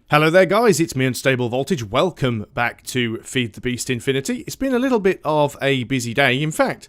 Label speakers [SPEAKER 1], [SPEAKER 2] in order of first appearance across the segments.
[SPEAKER 1] Hello there guys, it's me Unstable Voltage. Welcome back to Feed the Beast Infinity. It's been a little bit of a busy day. In fact,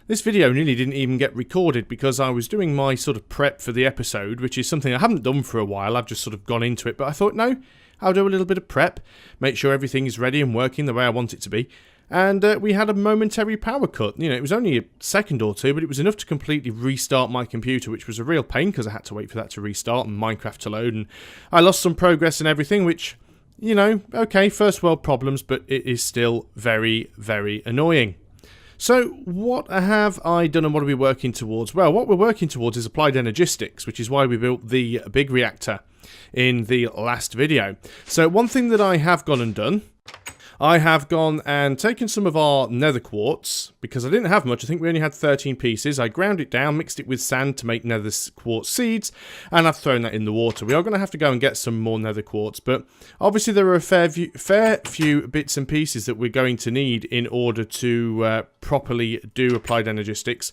[SPEAKER 1] this video nearly didn't even get recorded because I was doing my sort of prep for the episode, which is something I haven't done for a while. I've just sort of gone into it, but I thought, no, I'll do a little bit of prep, make sure everything is ready and working the way I want it to be. And we had a momentary power cut. You know, it was only a second or two, but it was enough to completely restart my computer, which was a real pain because I had to wait for that to restart and Minecraft to load. And I lost some progress and everything, which, you know, okay, first world problems, but it is still very, very annoying. So what have I done and what are we working towards? Well, what we're working towards is applied energistics, which is why we built the big reactor in the last video. So one thing that I have gone and done, I have gone and taken some of our nether quartz, because I didn't have much. I think we only had 13 pieces. I ground it down, mixed it with sand to make nether quartz seeds, and I've thrown that in the water. We are going to have to go and get some more nether quartz, but obviously there are a fair few bits and pieces that we're going to need in order to properly do applied energistics.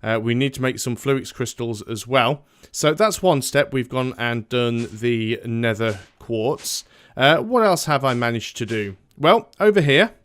[SPEAKER 1] We need to make some Fluix crystals as well. So that's one step. We've gone and done the nether quartz. What else have I managed to do? Well, over here,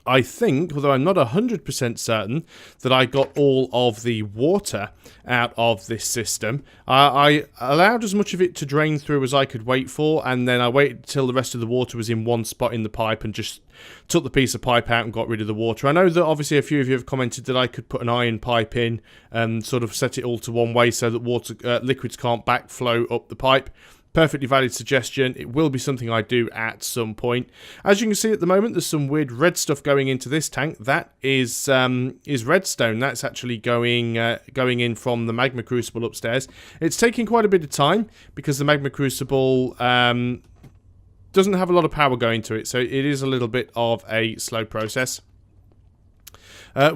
[SPEAKER 1] I think, although I'm not 100% certain, that I got all of the water out of this system. I allowed as much of it to drain through as I could wait for, and then I waited till the rest of the water was in one spot in the pipe and just took the piece of pipe out and got rid of the water. I know that obviously a few of you have commented that I could put an iron pipe in and sort of set it all to one way so that water liquids can't backflow up the pipe. Perfectly valid suggestion. It will be something I do at some point. As you can see at the moment, there's some weird red stuff going into this tank. That is redstone. That's actually going in from the magma crucible upstairs. It's taking quite a bit of time because the magma crucible doesn't have a lot of power going to it, so it is a little bit of a slow process.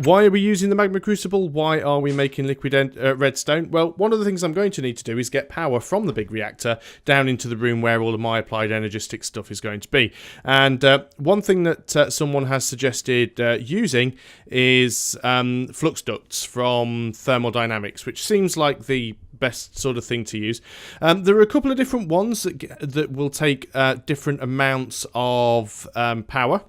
[SPEAKER 1] Why are we using the magma crucible? Why are we making liquid redstone? Well, one of the things I'm going to need to do is get power from the big reactor down into the room where all of my applied energistic stuff is going to be. And one thing that someone has suggested using is Fluxducts from thermodynamics, which seems like the best sort of thing to use. There are a couple of different ones that will take different amounts of power.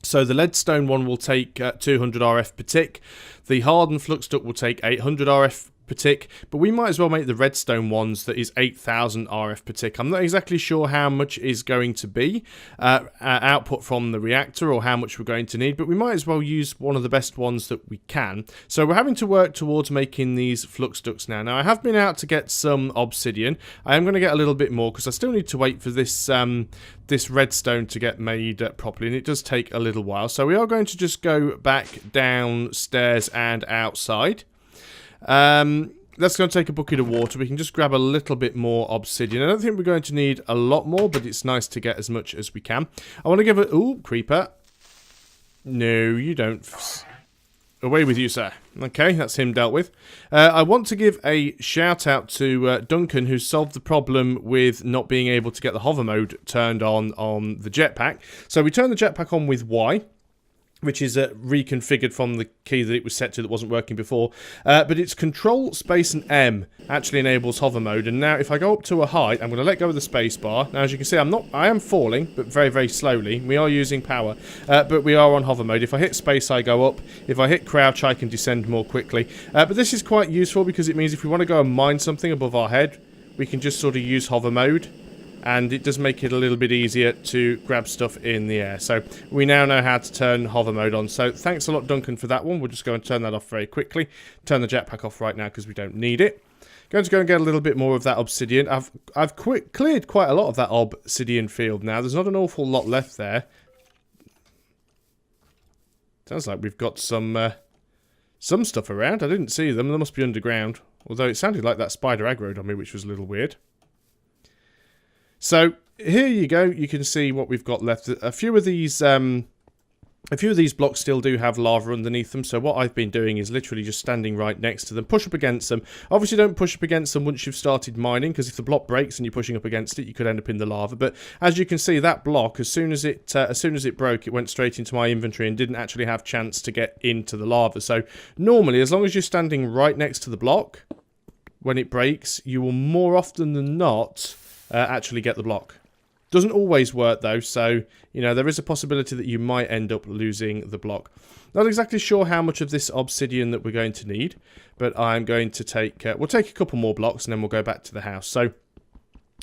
[SPEAKER 1] So the leadstone one will take 200 RF per tick. The hardened flux duct will take 800 RF per tick, but we might as well make the redstone ones that is 8,000 RF per tick. I'm not exactly sure how much is going to be output from the reactor or how much we're going to need, but we might as well use one of the best ones that we can. So we're having to work towards making these flux ducts now. Now I have been out to get some obsidian. I am going to get a little bit more because I still need to wait for this this redstone to get made properly, and it does take a little while. So we are going to just go back downstairs and outside. That's going to take a bucket of water. We can just grab a little bit more obsidian. I don't think we're going to need a lot more, but it's nice to get as much as we can. I want to give it... Ooh, creeper. No, you don't. Away with you, sir. Okay, that's him dealt with. I want to give a shout out to Duncan, who solved the problem with not being able to get the hover mode turned on the jetpack. So we turn the jetpack on with Y, which is reconfigured from the key that it was set to that wasn't working before. But it's Control, Space, and M actually enables hover mode. And now if I go up to a height, I'm going to let go of the space bar. Now as you can see, I am falling, but very, very slowly. We are using power, but we are on hover mode. If I hit space, I go up. If I hit crouch, I can descend more quickly. But this is quite useful because it means if we want to go and mine something above our head, we can just sort of use hover mode. And it does make it a little bit easier to grab stuff in the air. So we now know how to turn hover mode on. So thanks a lot, Duncan, for that one. We'll just go and turn that off very quickly. Turn the jetpack off right now because we don't need it. Going to go and get a little bit more of that obsidian. I've cleared quite a lot of that obsidian field now. There's not an awful lot left there. Sounds like we've got some stuff around. I didn't see them. They must be underground. Although it sounded like that spider aggroed on me, which was a little weird. So here you go. You can see what we've got left. A few of these blocks still do have lava underneath them. So what I've been doing is literally just standing right next to them, push up against them. Obviously, don't push up against them once you've started mining, because if the block breaks and you're pushing up against it, you could end up in the lava. But as you can see, that block, as soon as it broke, it went straight into my inventory and didn't actually have chance to get into the lava. So normally, as long as you're standing right next to the block when it breaks, you will more often than not actually get the block. Doesn't always work though, so you know there is a possibility that you might end up losing the block. Not exactly sure how much of this obsidian that we're going to need, but I'm going to take we'll take a couple more blocks and then we'll go back to the house. So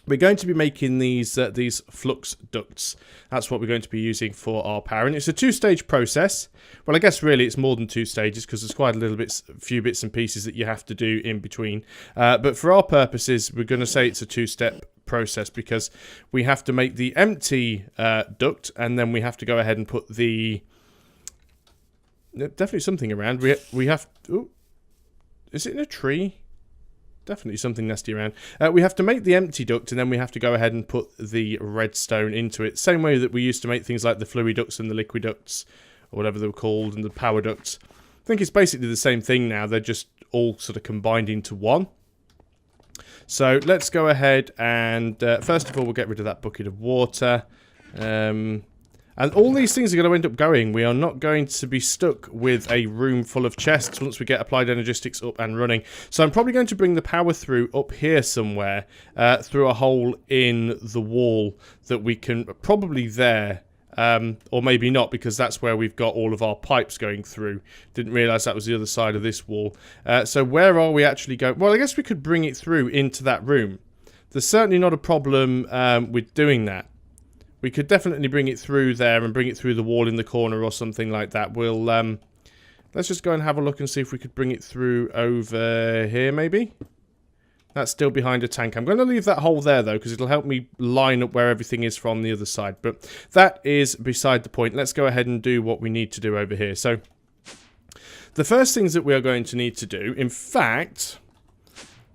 [SPEAKER 1] we're going to be making these Fluxducts. That's what we're going to be using for our power, and it's a two-stage process. Well, I guess really it's more than 2 stages because there's quite a few bits and pieces that you have to do in between. But for our purposes, we're going to say it's a 2-step process because we have to make the empty duct, and then we have to go ahead and put the definitely something around. We have. Ooh, is it in a tree? Definitely something nasty around. We have to make the empty duct, and then we have to go ahead and put the redstone into it. Same way that we used to make things like the fluid ducts and the liquid ducts, or whatever they were called, and the power ducts. I think it's basically the same thing now. They're just all sort of combined into one. So let's go ahead and first of all, we'll get rid of that bucket of water. And all these things are going to end up going. We are not going to be stuck with a room full of chests once we get applied energistics up and running. So I'm probably going to bring the power through up here somewhere, through a hole in the wall that we can probably there. Or maybe not, because that's where we've got all of our pipes going through. Didn't realise that was the other side of this wall. So where are we actually going? Well, I guess we could bring it through into that room. There's certainly not a problem with doing that. We could definitely bring it through there and bring it through the wall in the corner or something like that. We'll, let's just go and have a look and see if we could bring it through over here, maybe? That's still behind a tank. I'm going to leave that hole there, though, because it'll help me line up where everything is from the other side. But that is beside the point. Let's go ahead and do what we need to do over here. So, the first things that we are going to need to do, in fact,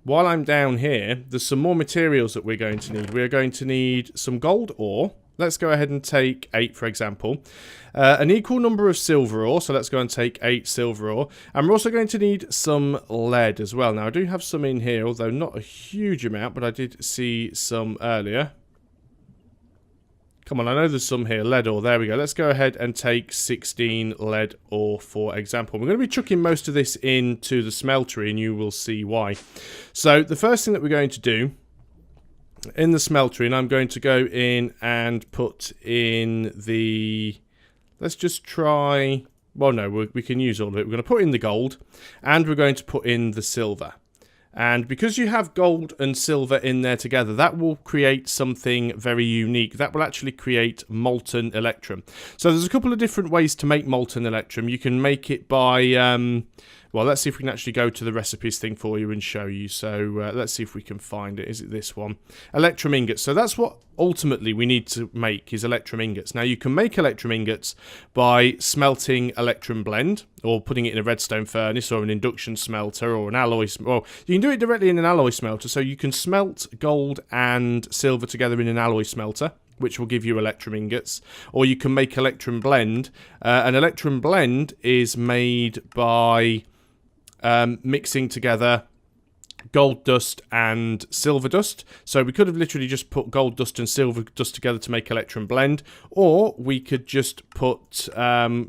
[SPEAKER 1] while I'm down here, there's some more materials that we're going to need. We are going to need some gold ore. Let's go ahead and take 8, for example. An equal number of silver ore, so let's go and take 8 silver ore. And we're also going to need some lead as well. Now, I do have some in here, although not a huge amount, but I did see some earlier. Come on, I know there's some here. Lead ore, there we go. Let's go ahead and take 16 lead ore, for example. We're going to be chucking most of this into the smeltery, and you will see why. So, the first thing that we're going to do in the smeltery, and I'm going to go in and put in the, let's just try, well no, we can use all of it. We're going to put in the gold, and we're going to put in the silver. And because you have gold and silver in there together, that will create something very unique. That will actually create molten electrum. So there's a couple of different ways to make molten electrum. You can make it by, well, let's see if we can actually go to the recipes thing for you and show you. So let's see if we can find it. Is it this one? Electrum ingots. So that's what ultimately we need to make, is electrum ingots. Now you can make electrum ingots by smelting electrum blend, or putting it in a redstone furnace, or an induction smelter, or an alloy. Well, you can do it directly in an alloy smelter. So you can smelt gold and silver together in an alloy smelter, which will give you electrum ingots, or you can make electrum blend. An electrum blend is made by mixing together gold dust and silver dust. So we could have literally just put gold dust and silver dust together to make electrum blend, or we could just put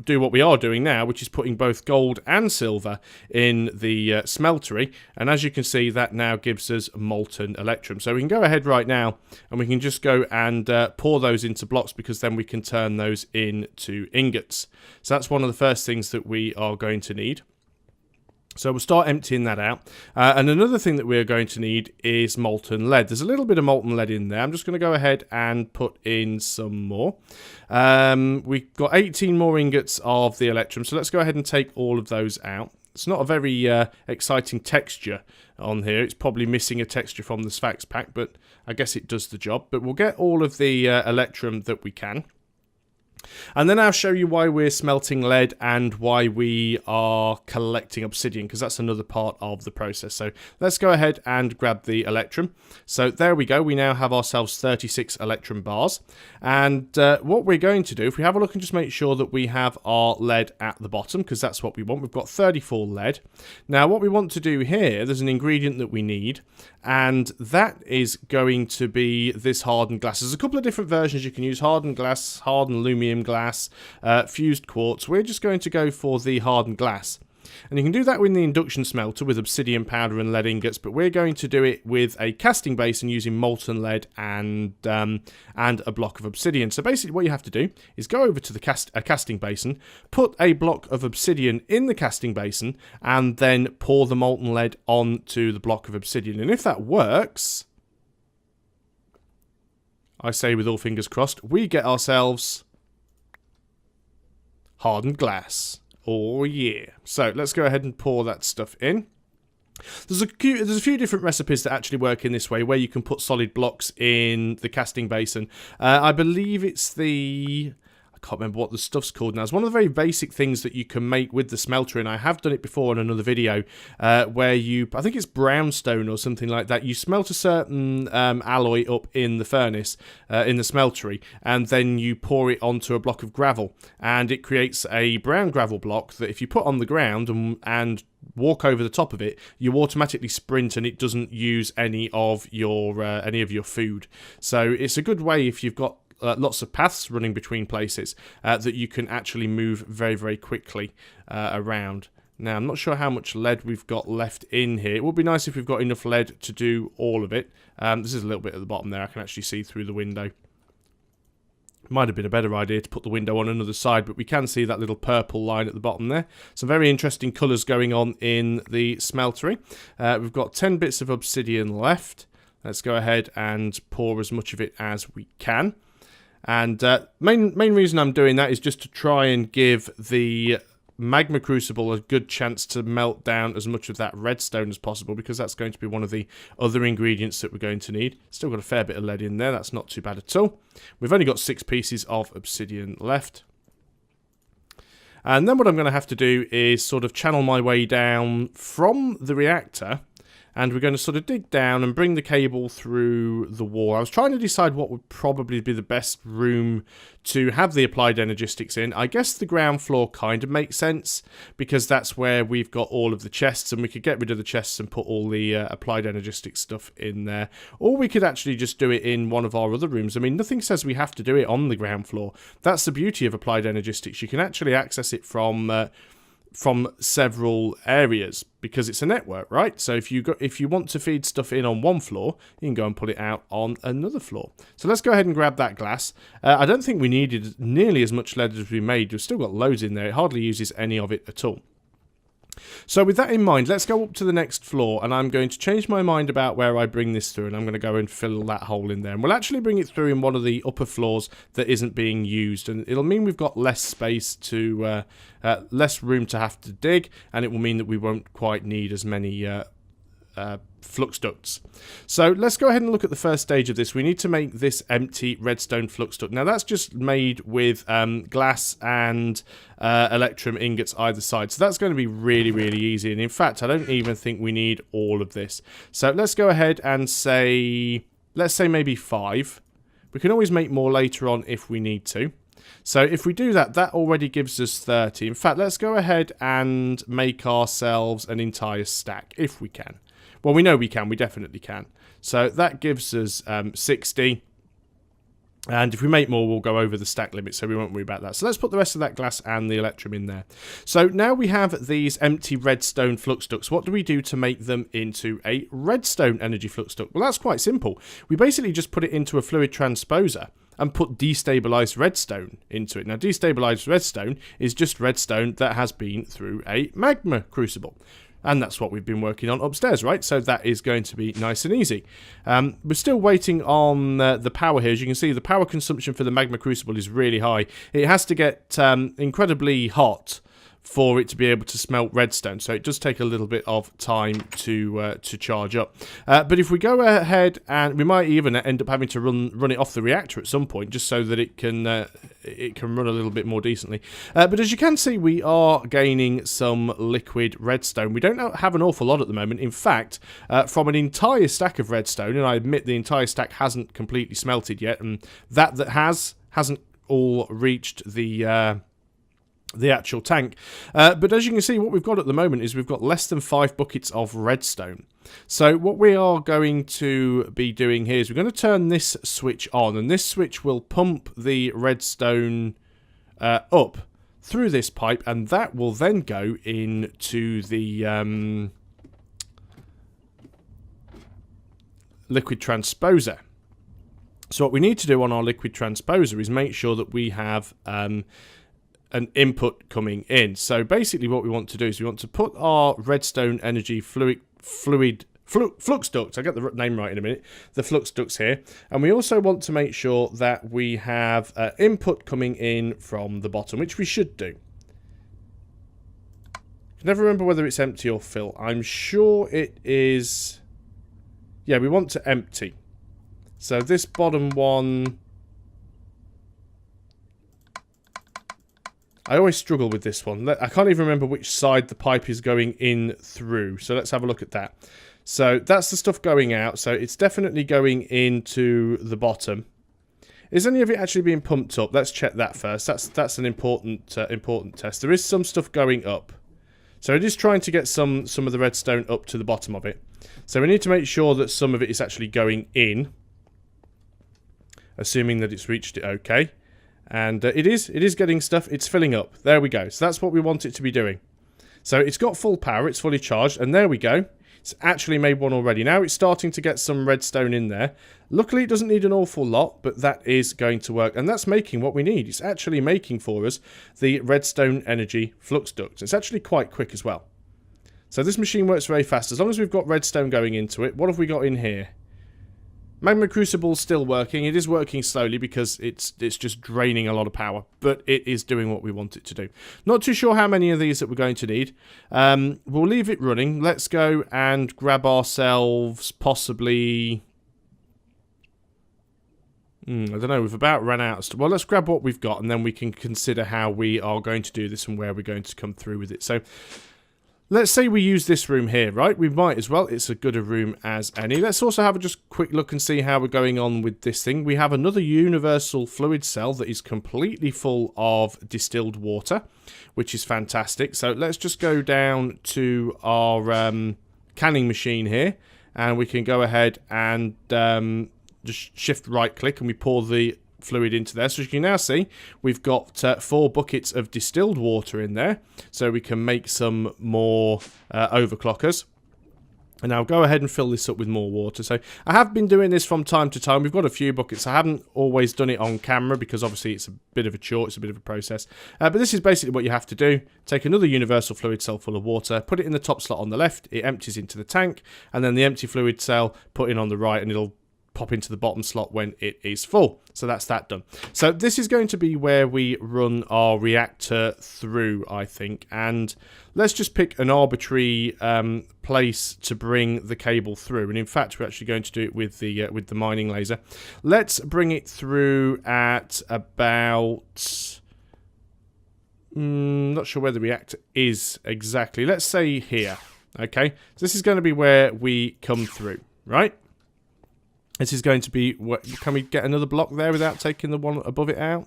[SPEAKER 1] do what we are doing now, which is putting both gold and silver in the smeltery, and as you can see, that now gives us molten electrum. So we can go ahead right now and we can just go and pour those into blocks, because then we can turn those into ingots. So that's one of the first things that we are going to need. So we'll start emptying that out. And another thing that we're going to need is molten lead. There's a little bit of molten lead in there. I'm just going to go ahead and put in some more. We've got 18 more ingots of the electrum, so let's go ahead and take all of those out. It's not a very exciting texture on here. It's probably missing a texture from the Sphax pack, but I guess it does the job. But we'll get all of the electrum that we can. And then I'll show you why we're smelting lead and why we are collecting obsidian, because that's another part of the process. So let's go ahead and grab the electrum. So there we go. We now have ourselves 36 electrum bars. And what we're going to do, if we have a look and just make sure that we have our lead at the bottom, because that's what we want. We've got 34 lead. Now what we want to do here, there's an ingredient that we need, and that is going to be this hardened glass. There's a couple of different versions you can use: hardened glass, hardened aluminium glass, fused quartz. We're just going to go for the hardened glass. And you can do that with the induction smelter with obsidian powder and lead ingots, but we're going to do it with a casting basin using molten lead and a block of obsidian. So basically what you have to do is go over to the casting basin, put a block of obsidian in the casting basin, and then pour the molten lead onto the block of obsidian. And if that works, I say with all fingers crossed, we get ourselves hardened glass. Oh yeah. So let's go ahead and pour that stuff in. There's a few different recipes that actually work in this way, where you can put solid blocks in the casting basin. I believe it's the... I can't remember what the stuff's called now. It's one of the very basic things that you can make with the smelter, and I have done it before in another video, where you, I think it's brownstone or something like that, you smelt a certain alloy up in the furnace, in the smeltery, and then you pour it onto a block of gravel, and it creates a brown gravel block that if you put on the ground and walk over the top of it, you automatically sprint and it doesn't use any of your food. So it's a good way if you've got lots of paths running between places that you can actually move very, very quickly around. Now, I'm not sure how much lead we've got left in here. It would be nice if we've got enough lead to do all of it. This is a little bit at the bottom there. I can actually see through the window. Might have been a better idea to put the window on another side, but we can see that little purple line at the bottom there. Some very interesting colours going on in the smeltery. We've got 10 bits of obsidian left. Let's go ahead and pour as much of it as we can. And main reason I'm doing that is just to try and give the magma crucible a good chance to melt down as much of that redstone as possible, because that's going to be one of the other ingredients that we're going to need. Still got a fair bit of lead in there, that's not too bad at all. We've only got 6 pieces of obsidian left. And then what I'm going to have to do is sort of channel my way down from the reactor, and we're going to sort of dig down and bring the cable through the wall. I was trying to decide what would probably be the best room to have the applied energistics in. I guess the ground floor kind of makes sense, because that's where we've got all of the chests, and we could get rid of the chests and put all the applied energistics stuff in there. Or we could actually just do it in one of our other rooms. I mean, nothing says we have to do it on the ground floor. That's the beauty of applied energistics. You can actually access it from several areas, because it's a network, right? So if you want to feed stuff in on one floor, you can go and put it out on another floor. So let's go ahead and grab that glass. I don't think we needed nearly as much lead as we made. We've still got loads in there. It hardly uses any of it at all. So with that in mind, let's go up to the next floor, and I'm going to change my mind about where I bring this through, and I'm going to go and fill that hole in there. And we'll actually bring it through in one of the upper floors that isn't being used, and it'll mean we've got less space to, less room to have to dig, and it will mean that we won't quite need as many flux ducts. So let's go ahead and look at the first stage of this. We need to make this empty redstone flux duct. Now that's just made with glass and electrum ingots either side. So that's going to be really, really easy. And in fact, I don't even think we need all of this. So let's go ahead and say, let's say maybe 5. We can always make more later on if we need to. So if we do that, that already gives us 30. In fact, let's go ahead and make ourselves an entire stack if we can. Well, we know we can. We definitely can. So that gives us 60. And if we make more, we'll go over the stack limit, so we won't worry about that. So let's put the rest of that glass and the electrum in there. So now we have these empty redstone flux ducts. What do we do to make them into a redstone energy flux duct? Well, that's quite simple. We basically just put it into a fluid transposer and put destabilized redstone into it. Now, destabilized redstone is just redstone that has been through a magma crucible. And that's what we've been working on upstairs, right? So that is going to be nice and easy. We're still waiting on the power here. As you can see, the power consumption for the magma crucible is really high. It has to get incredibly hot for it to be able to smelt redstone, so it does take a little bit of time to charge up. But if we go ahead, and we might even end up having to run it off the reactor at some point, just so that it can run a little bit more decently. But as you can see, we are gaining some liquid redstone. We don't have an awful lot at the moment. In fact, from an entire stack of redstone, and I admit the entire stack hasn't completely smelted yet, and that hasn't all reached the actual tank. But as you can see, what we've got at the moment is we've got less than 5 buckets of redstone. So what we are going to be doing here is we're going to turn this switch on, and this switch will pump the redstone up through this pipe, and that will then go into the liquid transposer. So what we need to do on our liquid transposer is make sure that we have an input coming in. So basically what we want to do is we want to put our redstone energy flux ducts, I'll get the name right in a minute, the flux ducts here, and we also want to make sure that we have input coming in from the bottom, which we should do. I can never remember whether it's empty or fill. I'm sure it is, yeah, we want to empty. So this bottom one, I always struggle with this one. I can't even remember which side the pipe is going in through, so let's have a look at that. So that's the stuff going out, so it's definitely going into the bottom. Is any of it actually being pumped up? Let's check that first. That's an important test. There is some stuff going up. So it is trying to get some of the redstone up to the bottom of it. So we need to make sure that some of it is actually going in. Assuming that it's reached it okay. And it is getting stuff. It's filling up. There we go. So that's what we want it to be doing. So it's got full power. It's fully charged. And there we go. It's actually made one already. Now it's starting to get some redstone in there. Luckily, it doesn't need an awful lot, but that is going to work. And that's making what we need. It's actually making for us the redstone energy flux duct. It's actually quite quick as well. So this machine works very fast. As long as we've got redstone going into it. What have we got in here? Magma Crucible's still working. It is working slowly because it's just draining a lot of power, but it is doing what we want it to do. Not too sure how many of these that we're going to need. We'll leave it running. Let's go and grab ourselves possibly... I don't know, we've about run out of stuff. Well, let's grab what we've got and then we can consider how we are going to do this and where we're going to come through with it. So... let's say we use this room here, right? We might as well. It's as good a room as any. Let's also have a just quick look and see how we're going on with this thing. We have another universal fluid cell that is completely full of distilled water, which is fantastic. So let's just go down to our canning machine here, and we can go ahead and just shift right click and we pour the fluid into there. So as you can now see, we've got 4 buckets of distilled water in there, so we can make some more overclockers. And I'll go ahead and fill this up with more water. So I have been doing this from time to time. We've got a few buckets. I haven't always done it on camera because obviously it's a bit of a chore, it's a bit of a process. But this is basically what you have to do. Take another universal fluid cell full of water, put it in the top slot on the left, it empties into the tank, and then the empty fluid cell put in on the right, and it'll pop into the bottom slot when it is full. So that's that done. So this is going to be where we run our reactor through, I think. And let's just pick an arbitrary place to bring the cable through. And in fact, we're actually going to do it with the mining laser. Let's bring it through at about... not sure where the reactor is exactly. Let's say here. Okay, so this is going to be where we come through, right? This is going to be... can we get another block there without taking the one above it out?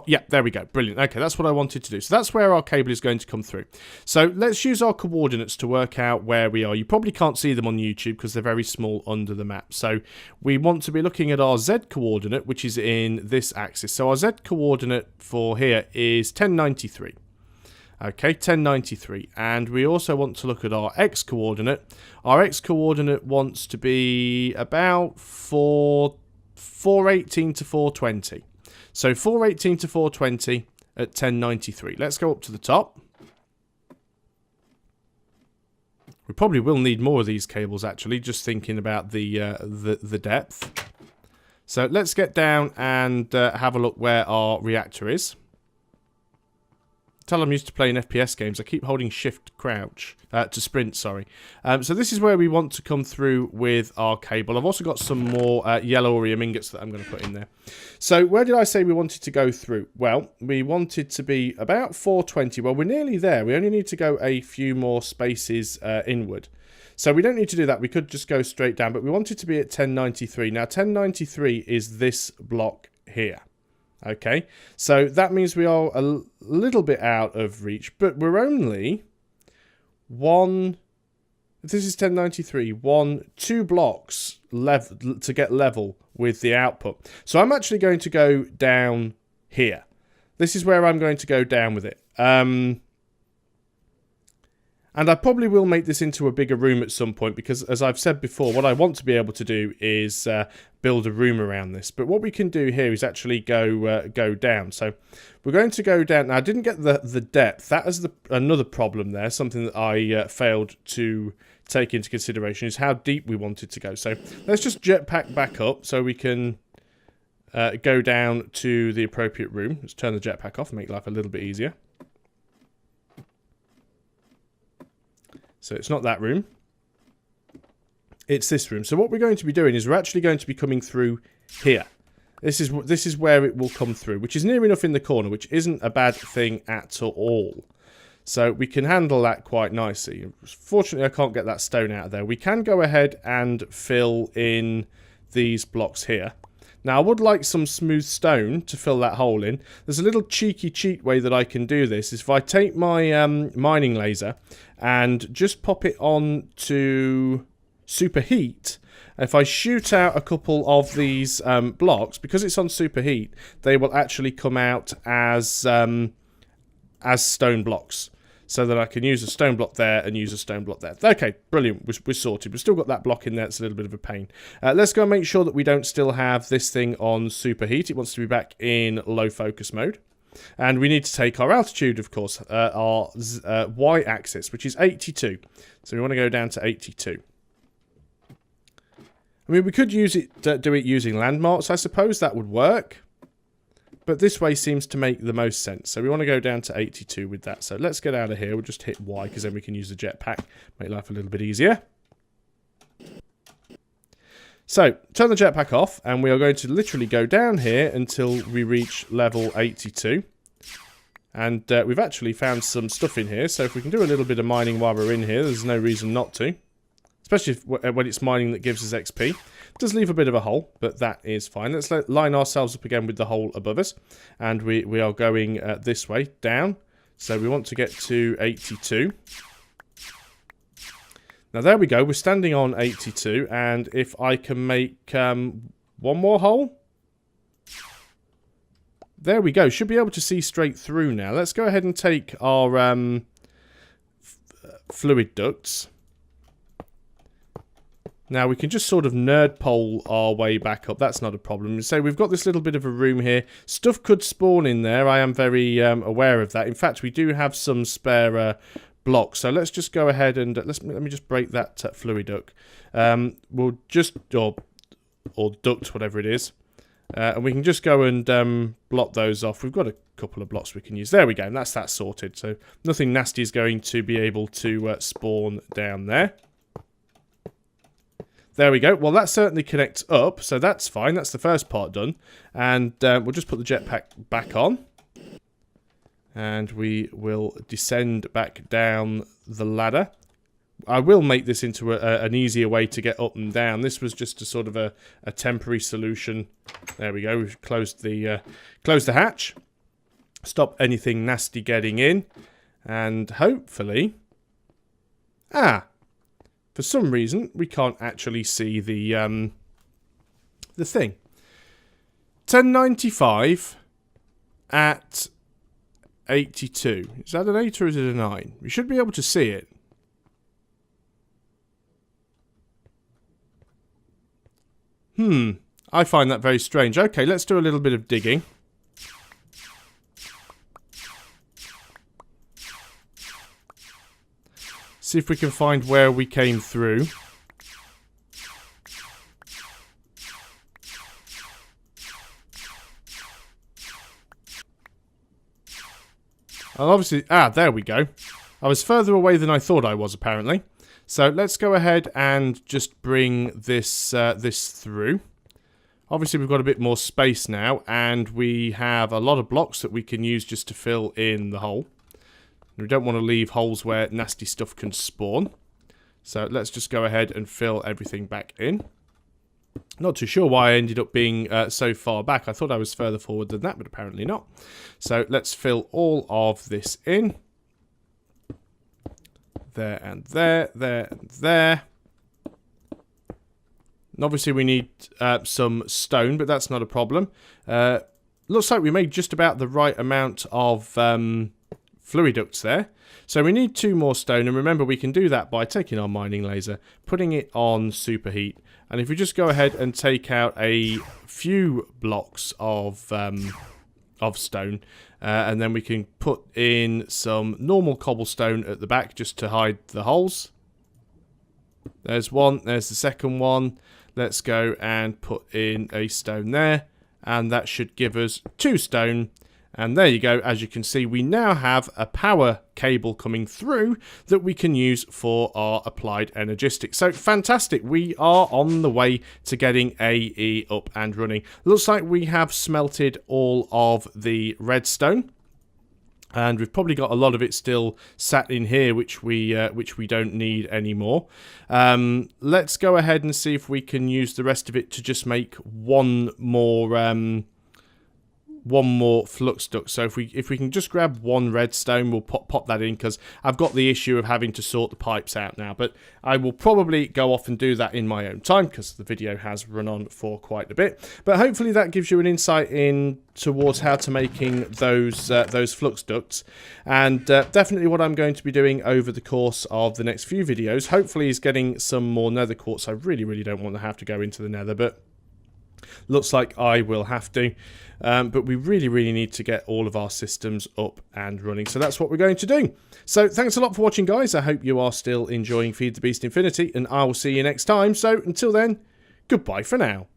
[SPEAKER 1] Yeah, there we go. Brilliant. Okay, that's what I wanted to do. So that's where our cable is going to come through. So let's use our coordinates to work out where we are. You probably can't see them on YouTube because they're very small under the map. So we want to be looking at our Z coordinate, which is in this axis. So our Z coordinate for here is 1093. Okay, 1093. And we also want to look at our X coordinate. Our X coordinate wants to be about 418 to 420. So 418 to 420 at 1093. Let's go up to the top. We probably will need more of these cables actually, just thinking about the depth. So let's get down and have a look where our reactor is. Tell I'm used to playing FPS games. I keep holding shift crouch to sprint, sorry. So this is where we want to come through with our cable. I've also got some more yellow Orium ingots that I'm going to put in there. So where did I say we wanted to go through? Well, we wanted to be about 420. Well, we're nearly there. We only need to go a few more spaces inward. So we don't need to do that. We could just go straight down, but we wanted to be at 1093. Now, 1093 is this block here. Okay, so that means we are a little bit out of reach, but we're only if this is 1093, 2 blocks to get level with the output. So I'm actually going to go down here. This is where I'm going to go down with it. And I probably will make this into a bigger room at some point because, as I've said before, what I want to be able to do is build a room around this. But what we can do here is actually go down. So we're going to go down. Now, I didn't get the depth. That is another problem there, something that I failed to take into consideration, is how deep we wanted to go. So let's just jetpack back up so we can go down to the appropriate room. Let's turn the jetpack off and make life a little bit easier. So it's not that room. It's this room. So what we're going to be doing is we're actually going to be coming through here. This is where it will come through, which is near enough in the corner, which isn't a bad thing at all. So we can handle that quite nicely. Fortunately, I can't get that stone out of there. We can go ahead and fill in these blocks here. Now, I would like some smooth stone to fill that hole in. There's a little cheeky cheat way that I can do this. Is if I take my mining laser and just pop it on to superheat, if I shoot out a couple of these blocks, because it's on superheat, they will actually come out as stone blocks. So that I can use a stone block there and use a stone block there. Okay, brilliant. We're sorted. We've still got that block in there. It's a little bit of a pain. Let's go and make sure that we don't still have this thing on superheat. It wants to be back in low focus mode. And we need to take our altitude, of course, our y-axis, which is 82. So we want to go down to 82. I mean, we could use it, do it using landmarks. I suppose that would work. But this way seems to make the most sense. So we want to go down to 82 with that. So let's get out of here. We'll just hit Y because then we can use the jetpack. Make life a little bit easier. So turn the jetpack off. And we are going to literally go down here until we reach level 82. And we've actually found some stuff in here. So if we can do a little bit of mining while we're in here, there's no reason not to. Especially when it's mining that gives us XP. It does leave a bit of a hole, but that is fine. Let's line ourselves up again with the hole above us. And we are going this way, down. So we want to get to 82. Now there we go. We're standing on 82. And if I can make one more hole. There we go. Should be able to see straight through now. Let's go ahead and take our fluid ducts. Now, we can just sort of nerd pole our way back up. That's not a problem. So we've got this little bit of a room here. Stuff could spawn in there. I am very aware of that. In fact, we do have some spare blocks. So let's just go ahead and let me just break that fluid duct. We'll just, or duct, whatever it is. And we can just go and block those off. We've got a couple of blocks we can use. There we go. And that's that sorted. So nothing nasty is going to be able to spawn down there. There we go. Well, that certainly connects up, so that's fine. That's the first part done. And we'll just put the jetpack back on. And we will descend back down the ladder. I will make this into an easier way to get up and down. This was just a sort of a temporary solution. There we go. We've closed the hatch. Stop anything nasty getting in. And hopefully... For some reason, we can't actually see the thing. 1095 at 82. Is that an 8 or is it a 9? We should be able to see it. I find that very strange. Okay, let's do a little bit of digging. See if we can find where we came through. Well, obviously... there we go. I was further away than I thought I was, apparently. So let's go ahead and just bring this this through. Obviously, we've got a bit more space now, and we have a lot of blocks that we can use just to fill in the hole. We don't want to leave holes where nasty stuff can spawn. So let's just go ahead and fill everything back in. Not too sure why I ended up being so far back. I thought I was further forward than that, but apparently not. So let's fill all of this in. There and there, there and there. And obviously we need some stone, but that's not a problem. looks like we made just about the right amount of Fluxducts there. So we need 2 more stone, and remember we can do that by taking our mining laser, putting it on superheat, and if we just go ahead and take out a few blocks of stone, and then we can put in some normal cobblestone at the back just to hide the holes. There's one, there's the second one. Let's go and put in a stone there, and that should give us 2 stone. And there you go. As you can see, we now have a power cable coming through that we can use for our applied energistics. So fantastic. We are on the way to getting AE up and running. Looks like we have smelted all of the redstone. And we've probably got a lot of it still sat in here, which we don't need anymore. Let's go ahead and see if we can use the rest of it to just make one more flux duct. So if we can just grab 1 redstone, we'll pop that in, because I've got the issue of having to sort the pipes out now. But I will probably go off and do that in my own time, because the video has run on for quite a bit. But hopefully that gives you an insight in towards how to making those flux ducts. And definitely what I'm going to be doing over the course of the next few videos, hopefully, is getting some more nether quartz. I really don't want to have to go into the nether, but looks like I will have to. But we really need to get all of our systems up and running. So that's what we're going to do. So thanks a lot for watching, guys. I hope you are still enjoying Feed the Beast Infinity, and I will see you next time. So until then, goodbye for now.